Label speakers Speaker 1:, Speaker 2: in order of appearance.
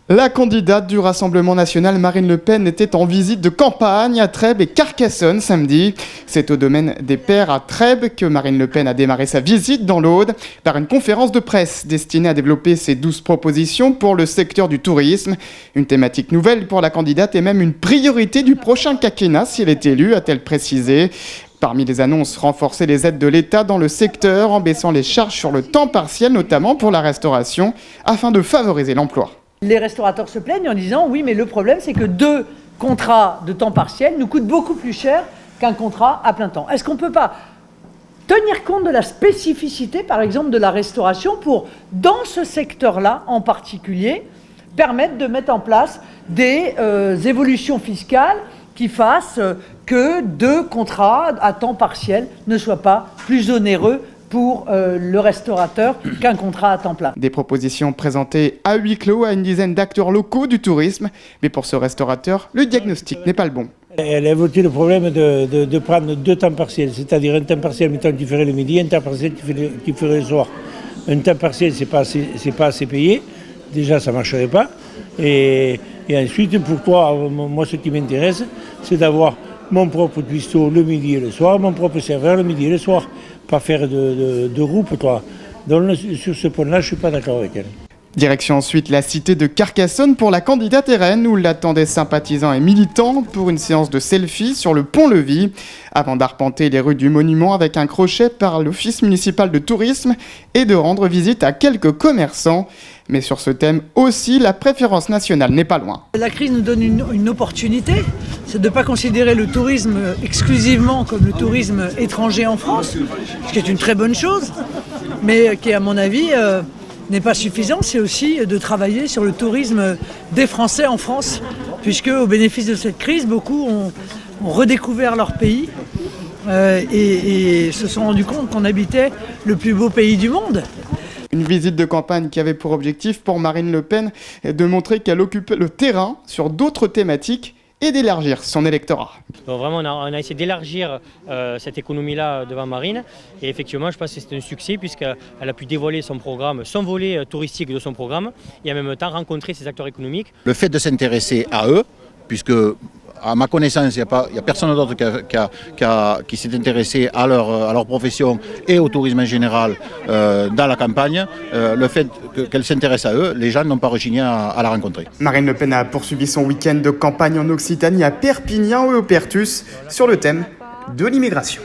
Speaker 1: La candidate du Rassemblement national, Marine Le Pen, était en visite de campagne à Trèbes et Carcassonne samedi. C'est au domaine des Pères à Trèbes que Marine Le Pen a démarré sa visite dans l'Aude par une conférence de presse destinée à développer ses 12 propositions pour le secteur du tourisme. Une thématique nouvelle pour la candidate et même une priorité du prochain quinquennat si elle est élue, a-t-elle précisé. Parmi les annonces, renforcer les aides de l'État dans le secteur en baissant les charges sur le temps partiel, notamment pour la restauration, afin de favoriser l'emploi.
Speaker 2: Les restaurateurs se plaignent en disant « oui, mais le problème, c'est que 2 contrats de temps partiel nous coûtent beaucoup plus cher qu'un contrat à plein temps ». Est-ce qu'on ne peut pas tenir compte de la spécificité, par exemple, de la restauration pour, dans ce secteur-là en particulier, permettre de mettre en place des évolutions fiscales qui fassent que 2 contrats à temps partiel ne soient pas plus onéreux pour le restaurateur qu'un contrat à temps plein.
Speaker 1: Des propositions présentées à huis clos à une dizaine d'acteurs locaux du tourisme. Mais pour ce restaurateur, le diagnostic n'est pas le bon.
Speaker 3: Elle a évoqué le problème de prendre 2 temps partiels, c'est-à-dire un temps partiel mi-temps qui ferait le midi, un temps partiel qui ferait le soir. Un temps partiel, c'est pas assez payé. Déjà, ça ne marcherait pas. Et ensuite, pourquoi, moi, ce qui m'intéresse, c'est d'avoir mon propre cuistot le midi et le soir, mon propre serveur le midi et le soir. Pas faire de groupe, quoi. Donc, sur ce point-là, je ne suis pas d'accord avec elle.
Speaker 1: Direction ensuite la cité de Carcassonne pour la candidate RN où l'attendaient sympathisants et militants pour une séance de selfie sur le pont-levis avant d'arpenter les rues du monument avec un crochet par l'office municipal de tourisme et de rendre visite à quelques commerçants. Mais sur ce thème aussi, la préférence nationale n'est pas loin.
Speaker 2: La crise nous donne une opportunité, c'est de ne pas considérer le tourisme exclusivement comme le tourisme étranger en France, ce qui est une très bonne chose, mais qui à mon avis n'est pas suffisant, c'est aussi de travailler sur le tourisme des Français en France, puisque au bénéfice de cette crise, beaucoup ont redécouvert leur pays et se sont rendus compte qu'on habitait le plus beau pays du monde.
Speaker 1: Une visite de campagne qui avait pour objectif pour Marine Le Pen de montrer qu'elle occupait le terrain sur d'autres thématiques et d'élargir son électorat.
Speaker 4: Donc vraiment, on a essayé d'élargir cette économie-là devant Marine. Et effectivement, je pense que c'est un succès puisqu'elle a pu dévoiler son programme, son volet touristique de son programme et en même temps rencontrer ses acteurs économiques.
Speaker 5: Le fait de s'intéresser à eux, puisque à ma connaissance, il n'y a personne d'autre qui s'est intéressé à leur profession et au tourisme en général dans la campagne. Le fait qu'elle s'intéresse à eux, les gens n'ont pas rechigné à la rencontrer.
Speaker 1: Marine Le Pen a poursuivi son week-end de campagne en Occitanie à Perpignan et au Pertus sur le thème de l'immigration.